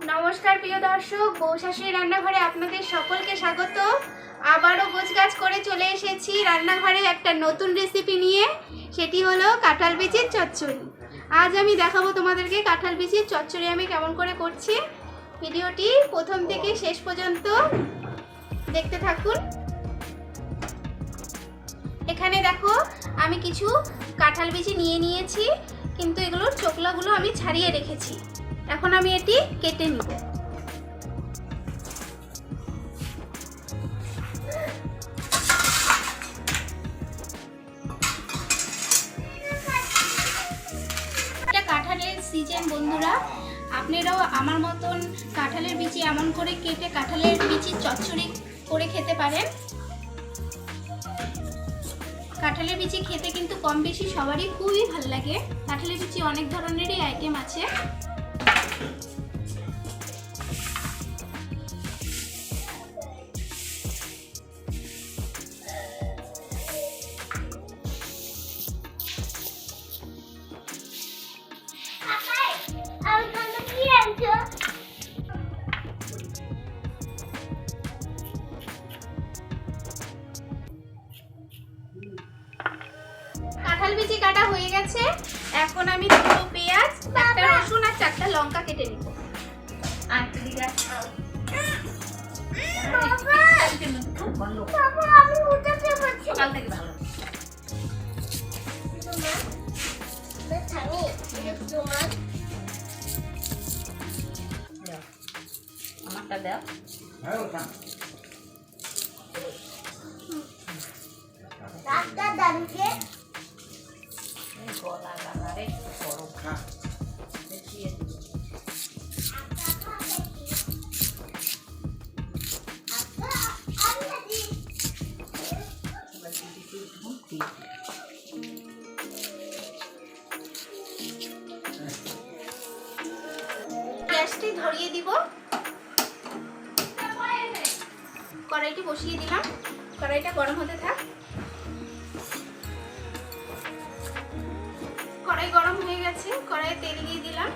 नमस्कार प्रिय दर्शक बौशाশুড়ি রান্নাঘরে আপনাদের সকলকে স্বাগত। আবারও গোছগাছ করে চলে এসেছি রান্নাঘরে একটা নতুন রেসিপি নিয়ে, সেটি হলো কাঁঠাল বিচির চচ্চড়ি। আজ আমি দেখাবো তোমাদেরকে কাঁঠাল বিচির চচ্চড়ি আমি কেমন করে করছি। ভিডিওটি প্রথম থেকে শেষ পর্যন্ত দেখতে থাকুন। এখানে দেখো আমি কিছু কাঁঠাল বিচি নিয়ে নিয়েছি, কিন্তু এগুলোর চোকলাগুলো আমি ছাড়িয়ে রেখেছি। এখন আমি এটি কেটে নিব। এটা কাঁঠালের সিজন বন্ধুরা, আপনারাও আমার মতন কাঁঠালের বিচি এমন করে কেটে কাঁঠালের বিচির চচ্চড়ি করে খেতে পারেন। কাঁঠালের বিচি খেতে কিন্তু কম বেশি সবারই খুবই ভালো লাগে। কাঁঠালের বিচি অনেক ধরনেরই আইটেম আছে। কাঁঠাল বিচি কাটা হয়ে গেছে। এখন আমি দুটো পেঁয়াজ, একটা রসুন আর চারটা লঙ্কা কেটে নিব। আচ্ছা ঠিক আছে। আমি উঠাতে পারছি না। কাল থেকে ভালো। আমারটা দাও। ডাক্তার দাদুকে গলা গালারে একটু বড় খা দেখিয়ে দিই। গ্যাসটি ধরিয়ে দিব। কড়াইটি বসিয়ে দিলাম। কড়াইটা গরম হতে থাক। কড়াই গরম হয়ে গেছে, কড়াইয়ে তেল দিয়ে দিলাম।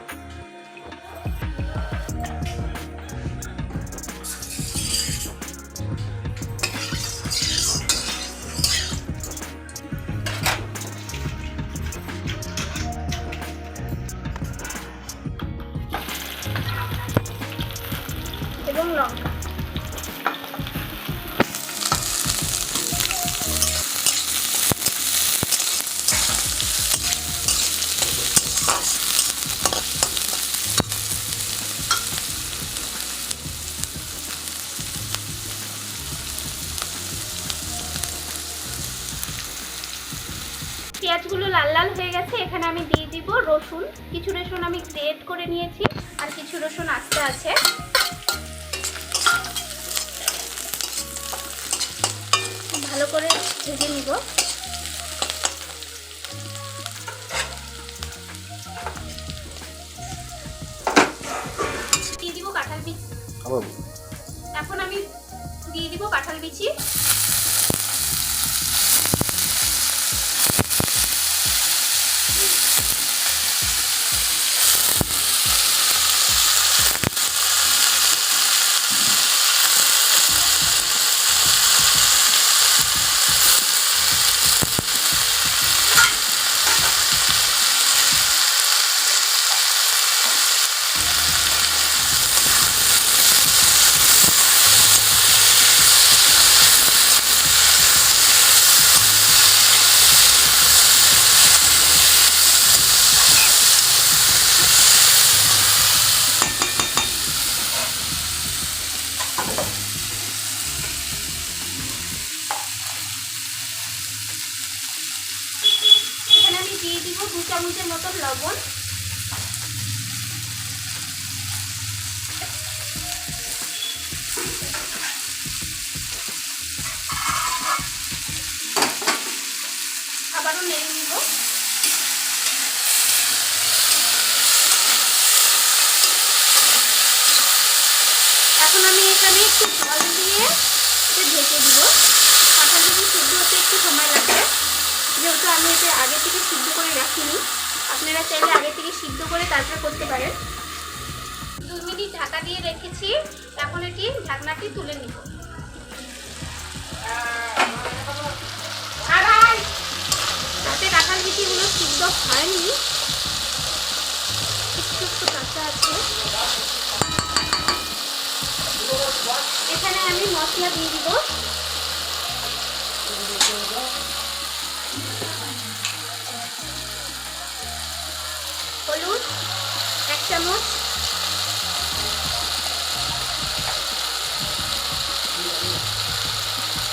এবং লঙ্কা। পেঁয়াজগুলো লাল লাল হয়ে গেছে। এখানে আমি দিয়ে দিব রসুন। কিছু রসুন আমি গ্রেট করে নিয়েছি, আর কিছু রসুন আস্তে আছে। ভালো করে ভেজে নিব। দিয়ে দিব কাঁঠাল বিচি। এখন আমি দিয়ে দিব কাঁঠাল বিচি। দিয়ে দিব 2 চামচের মতো লবণ। আবারও নেড়ে নিব। এখন আমি এখানে একটু জল দিয়ে ঢেকে দিব। কাঁঠাল বিচি সিদ্ধ হতে একটু সময় লাগবে, যেহেতু আমি এটা আগে থেকে সিদ্ধ করে রাখিনি। আপনারা চাইলে আগে থেকে সিদ্ধ করে তারপর করতে পারেন। 2 মিনিট মিনিট ঢাকা দিয়ে রেখেছি। এখন এটি ঢাকনাটি তুলে নিব। তাতে কাঁঠাল বিচিগুলো সিদ্ধ হয়নি, একটু একটু কাঁচা আছে। এখানে আমি মশলা দিয়ে দিব। হলুদ 1 চামচ,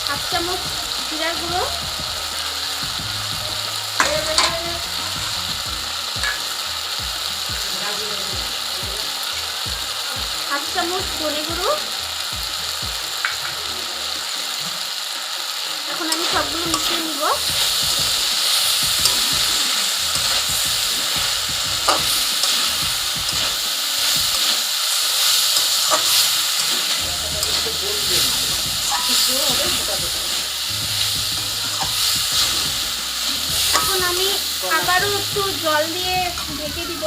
হাফ চামচ জিরার গুঁড়ো, হাফ চামচ ধনে গুঁড়ো। এখন আমি সবগুলো মিশিয়ে নিব। এখন আমি আবারও একটু জল দিয়ে ঢেকে দিব।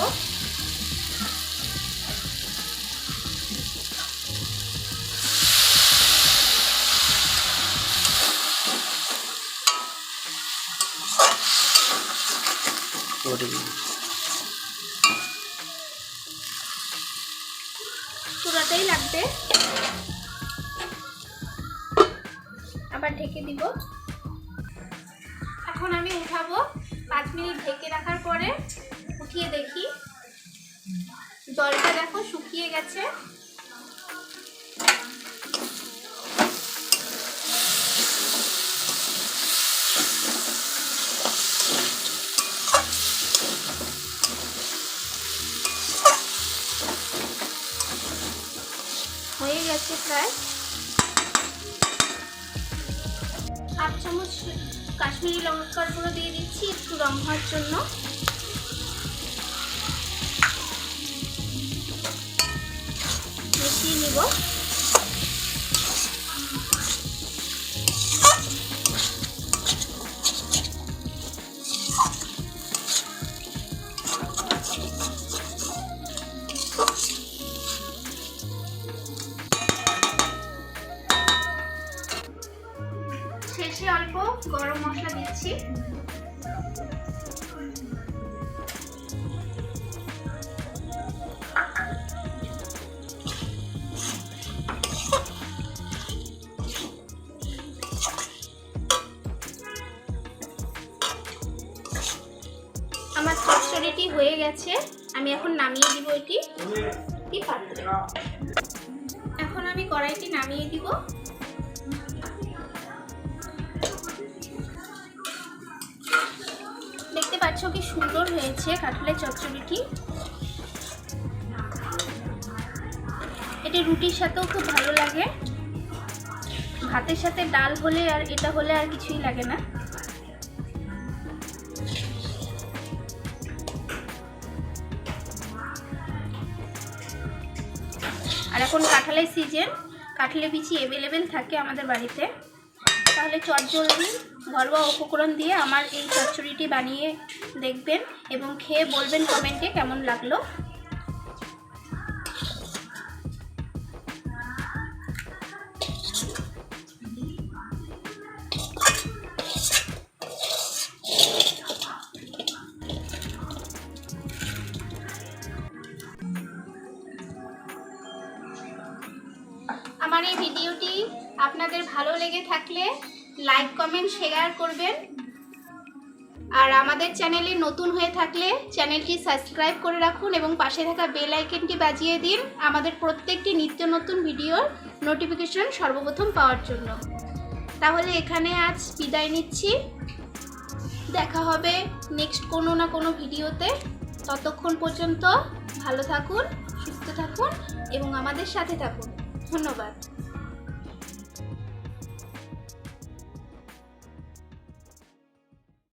পুরোটাই লাগবে, আবার ঢেকে দিব। এখন আমি উঠাবো। 5 মিনিট ঢেকে রাখার পরে উঠিয়ে দেখি, জলটা দেখো শুকিয়ে গেছে। হয়ে গেছে প্রায়। হাফ চামচ কাশ্মীরি লঙ্কার গুঁড়ো দিয়ে দিচ্ছি একটু রং হওয়ার জন্য। মিশিয়ে নিব। শেষে অল্প গরম মশলা দিচ্ছি। আমার চচ্চড়িটি হয়ে গেছে, আমি এখন নামিয়ে দিব এটি পাত্রে। এখন আমি কড়াইটি নামিয়ে দিব। দেখতে পাচ্ছ কি সুন্দর হয়েছে কাঁঠালের চচ্চড়িটি। এটি রুটির সাথেও খুব ভালো লাগে, ভাতের সাথে ডাল হলে আর এটা হলে আর কিছুই লাগে না। আর এখন কাঁঠালের সিজন, কাঁঠালের বিচি অ্যাভেলেবেল থাকে আমাদের বাড়িতে। তাহলে চটজলদি ঘরোয়া উপকরণ দিয়ে আমার এই চচ্চড়িটি বানিয়ে দেখবেন এবং খেয়ে বলবেন কমেন্টে কেমন লাগলো। আমার এই ভিডিওটি আপনাদের ভালো লেগে থাকলে লাইক কমেন্ট শেয়ার করবেন, আর আমাদের চ্যানেলে নতুন হয়ে থাকলে চ্যানেলটি সাবস্ক্রাইব করে রাখুন এবং পাশে থাকা বেল আইকনটি বাজিয়ে দিন আমাদের প্রত্যেকটি নিত্য নতুন ভিডিওর নোটিফিকেশন সর্বপ্রথম পাওয়ার জন্য। তাহলে এখানে আজ বিদায় নিচ্ছি, দেখা হবে নেক্সট কোনো না কোনো ভিডিওতে। ততক্ষণ পর্যন্ত ভালো থাকুন, সুস্থ থাকুন এবং আমাদের সাথে থাকুন। ধন্যবাদ।